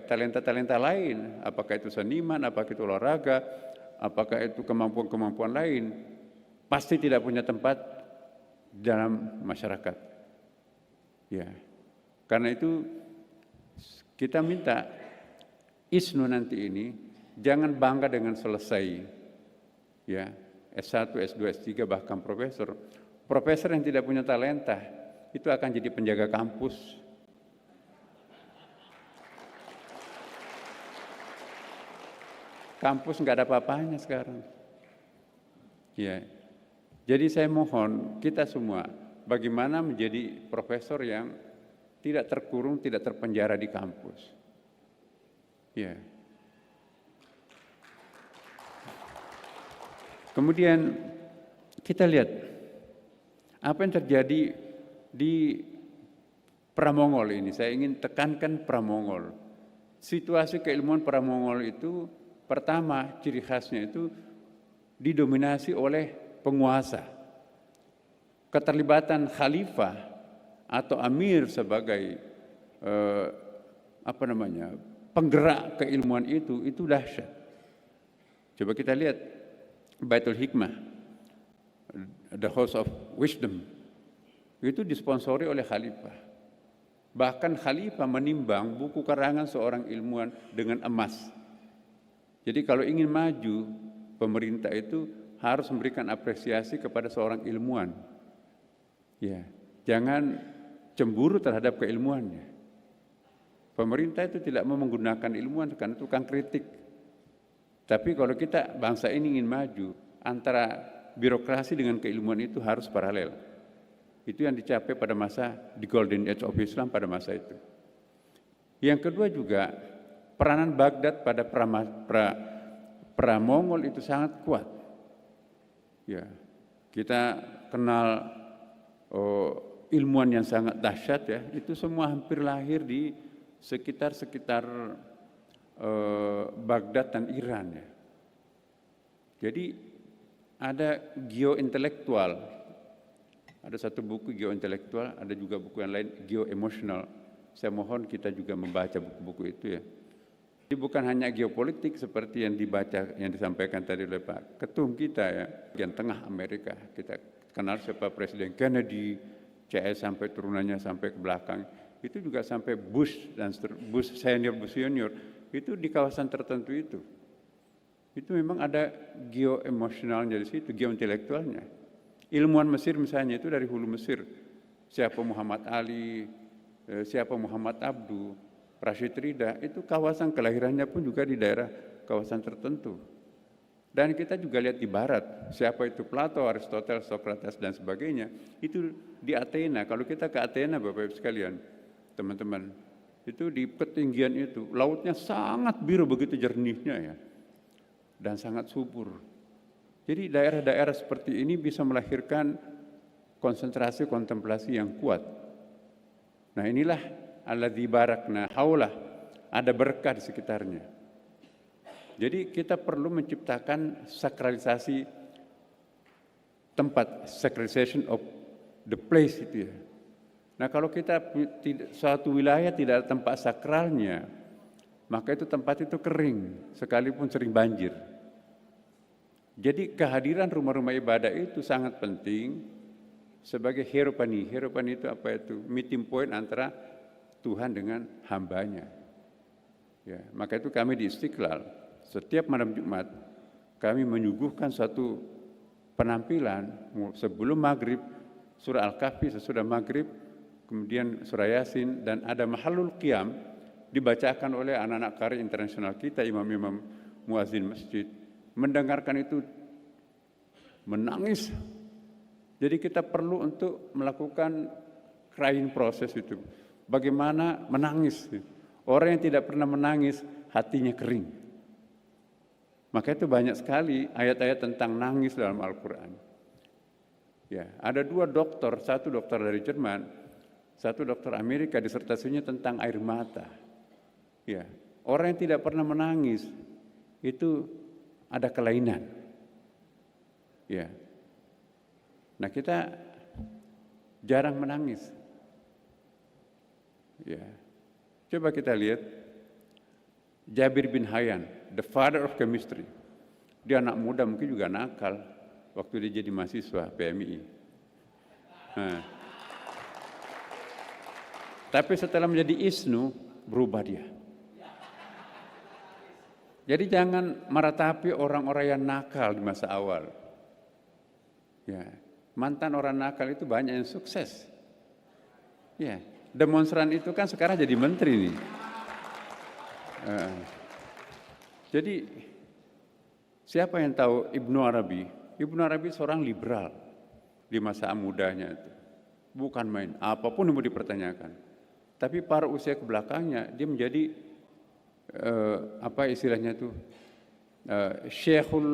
talenta-talenta lain, apakah itu seniman, apakah itu olahraga, apakah itu kemampuan-kemampuan lain, pasti tidak punya tempat dalam masyarakat. Ya, karena itu kita minta ISNU nanti ini jangan bangga dengan selesai, ya, S1, S2, S3 bahkan profesor. Profesor yang tidak punya talenta itu akan jadi penjaga kampus. Kampus nggak ada apa-apanya sekarang. Ya, jadi saya mohon kita semua bagaimana menjadi profesor yang tidak terkurung, tidak terpenjara di kampus. Ya. Kemudian kita lihat apa yang terjadi di Pramongol ini. Saya ingin tekankan Pramongol. Situasi keilmuan Pramongol itu pertama ciri khasnya itu didominasi oleh penguasa. Keterlibatan khalifah atau amir sebagai penggerak keilmuan itu dahsyat. Coba kita lihat Baitul Hikmah, The House of Wisdom, itu disponsori oleh khalifah. Bahkan khalifah menimbang buku karangan seorang ilmuwan dengan emas. Jadi kalau ingin maju, pemerintah itu harus memberikan apresiasi kepada seorang ilmuwan. Ya, jangan cemburu terhadap keilmuannya. Pemerintah itu tidak mau menggunakan ilmuwan karena tukang kritik. Tapi kalau kita bangsa ini ingin maju, antara birokrasi dengan keilmuan itu harus paralel. Itu yang dicapai pada masa di Golden Age of Islam pada masa itu. Yang kedua juga peranan Baghdad pada Pramongol itu sangat kuat. Ya, kita kenal ilmuwan yang sangat dahsyat ya, itu semua hampir lahir di sekitar Baghdad dan Iran ya. Jadi ada geointelektual, ada satu buku geointelektual, ada juga buku yang lain geoemosional. Saya mohon kita juga membaca buku-buku itu ya. Jadi bukan hanya geopolitik seperti yang dibaca, yang disampaikan tadi oleh Pak Ketum kita ya, bagian tengah Amerika. Kita kenal siapa Presiden Kennedy, CS sampai turunannya sampai ke belakang. Itu juga sampai Bush dan Bush senior, itu di kawasan tertentu itu. Itu memang ada geoemosionalnya di situ, geointelektualnya. Ilmuwan Mesir misalnya itu dari hulu Mesir. Siapa Muhammad Ali, siapa Muhammad Abduh, Rashid Rida, itu kawasan kelahirannya pun juga di daerah kawasan tertentu. Dan kita juga lihat di barat, siapa itu Plato, Aristoteles, Socrates dan sebagainya, itu di Athena. Kalau kita ke Athena Bapak Ibu sekalian, teman-teman, itu di ketinggian itu, lautnya sangat biru begitu jernihnya ya, dan sangat subur. Jadi daerah-daerah seperti ini bisa melahirkan konsentrasi kontemplasi yang kuat. Nah inilah alladzi barakna haulah, ada berkah di sekitarnya. Jadi kita perlu menciptakan sakralisasi tempat, sacralization of the place itu ya. Nah kalau kita suatu wilayah tidak ada tempat sakralnya, maka itu tempat itu kering, sekalipun sering banjir. Jadi kehadiran rumah-rumah ibadah itu sangat penting sebagai hieropani. Hieropani itu apa itu? Meeting point antara Tuhan dengan hambanya. Ya, maka itu kami di Istiqlal, setiap malam Jumat, kami menyuguhkan suatu penampilan sebelum maghrib, surah Al-Kahfi sesudah maghrib, kemudian surah Yasin, dan ada Mahallul Qiyam dibacakan oleh anak-anak karya internasional kita, imam-imam muazzin masjid. Mendengarkan itu menangis. Jadi kita perlu untuk melakukan crying process itu. Bagaimana menangis? Orang yang tidak pernah menangis, hatinya kering. Maka itu banyak sekali ayat-ayat tentang nangis dalam Al-Quran. Ya, ada dua dokter, satu dokter dari Jerman, satu dokter Amerika, disertasinya tentang air mata. Ya, orang yang tidak pernah menangis itu ada kelainan. Ya. Nah, kita jarang menangis. Ya. Coba kita lihat Jabir bin Hayyan, the father of chemistry. Dia anak muda, mungkin juga nakal waktu dia jadi mahasiswa PMI. Nah. Tapi setelah menjadi ISNU, berubah dia. Jadi jangan meratapi orang-orang yang nakal di masa awal. Ya, mantan orang nakal itu banyak yang sukses. Ya, demonstran itu kan sekarang jadi menteri nih. Jadi siapa yang tahu Ibnu Arabi? Ibnu Arabi seorang liberal di masa mudanya itu. Bukan main, apapun yang mau dipertanyakan. Tapi para usia ke belakangnya dia menjadi apa istilahnya itu Syekhul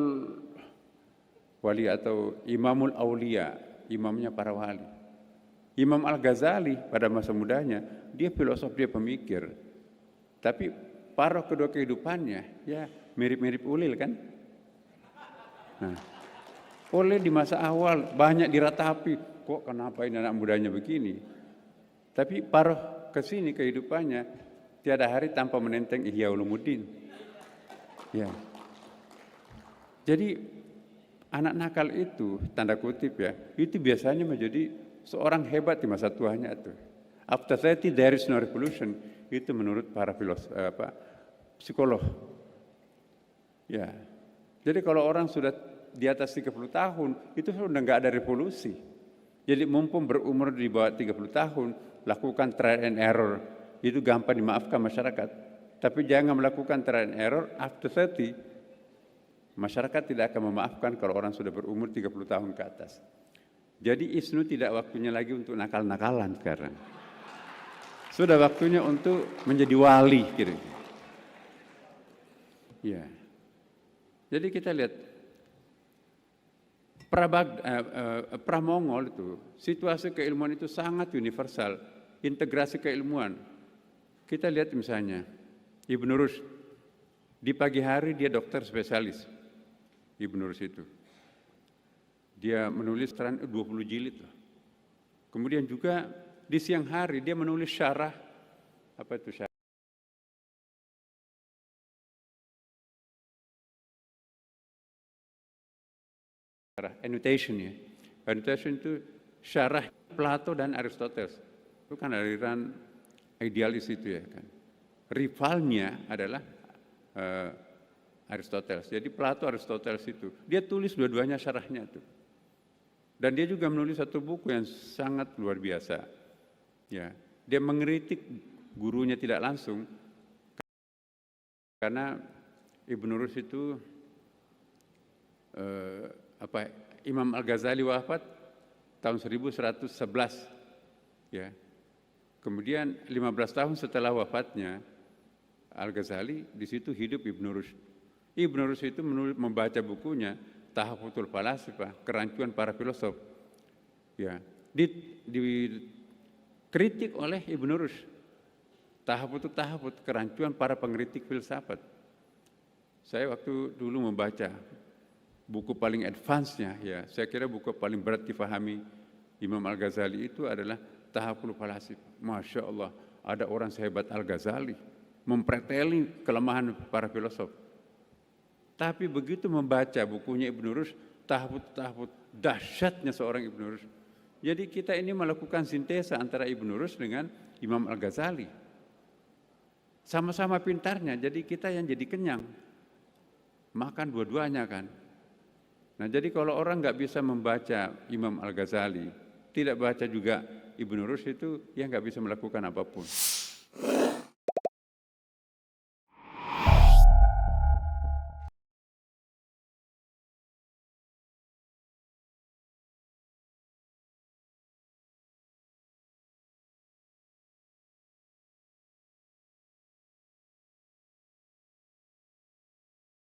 Wali atau Imamul Aulia, imamnya para wali. Imam Al-Ghazali pada masa mudanya dia filosof, dia pemikir. Tapi paruh kedua kehidupannya ya mirip-mirip Ulil kan. Nah, Ulil di masa awal banyak diratapi, kok kenapa ini anak mudanya begini. Tapi paruh ke sini kehidupannya tiada hari tanpa menenteng Ihya Ulumuddin. Ya. Jadi anak nakal itu, tanda kutip ya, itu biasanya menjadi seorang hebat di masa tuanya itu. After 30 there is no revolution. Itu menurut para psikolog. Ya. Jadi kalau orang sudah di atas 30 tahun, itu sudah enggak ada revolusi. Jadi mumpung berumur di bawah 30 tahun, lakukan trial and error. Itu gampang dimaafkan masyarakat. Tapi jangan melakukan trial and error after 30. Masyarakat tidak akan memaafkan kalau orang sudah berumur 30 tahun ke atas. Jadi ISNU tidak waktunya lagi untuk nakal-nakalan sekarang. Sudah waktunya untuk menjadi wali kira-kira. Ya. Jadi kita lihat pra-Mongol itu, situasi keilmuan itu sangat universal, integrasi keilmuan. Kita lihat misalnya Ibnu Rushd, di pagi hari dia dokter spesialis. Ibnu Rushd itu dia menulis 20 jilid. Kemudian juga di siang hari dia menulis syarah, apa itu syarah? Annotation ya. Annotation itu syarah Plato dan Aristoteles. Itu kan aliran idealis itu ya kan. Rivalnya adalah Aristoteles. Jadi Plato, Aristoteles itu dia tulis dua-duanya syarahnya itu. Dan dia juga menulis satu buku yang sangat luar biasa. Ya, dia mengkritik gurunya tidak langsung karena Ibnu Rushd itu Imam Al-Ghazali wafat tahun 1111 ya. Kemudian 15 tahun setelah wafatnya Al-Ghazali, di situ hidup Ibnu Rushd. Ibnu Rushd itu membaca bukunya Tahaffutul Falasifah, kerancuan para filosof. Ya, dikritik oleh Ibnu Rushd. Tahafut, kerancuan para pengkritik filsafat. Saya waktu dulu membaca buku paling advance-nya, ya, saya kira buku paling berat difahami Imam Al-Ghazali itu adalah Tahaffutul Falasifah. Masya Allah, ada orang sehebat Al-Ghazali mempreteli kelemahan para filosof. Tapi begitu membaca bukunya Ibnu Rushd, tahafut, dahsyatnya seorang Ibnu Rushd. Jadi kita ini melakukan sintesa antara Ibnu Rushd dengan Imam Al-Ghazali. Sama-sama pintarnya, jadi kita yang jadi kenyang. Makan dua-duanya kan. Nah jadi kalau orang nggak bisa membaca Imam Al-Ghazali, tidak baca juga Ibnu Rushd itu, ya nggak bisa melakukan apapun.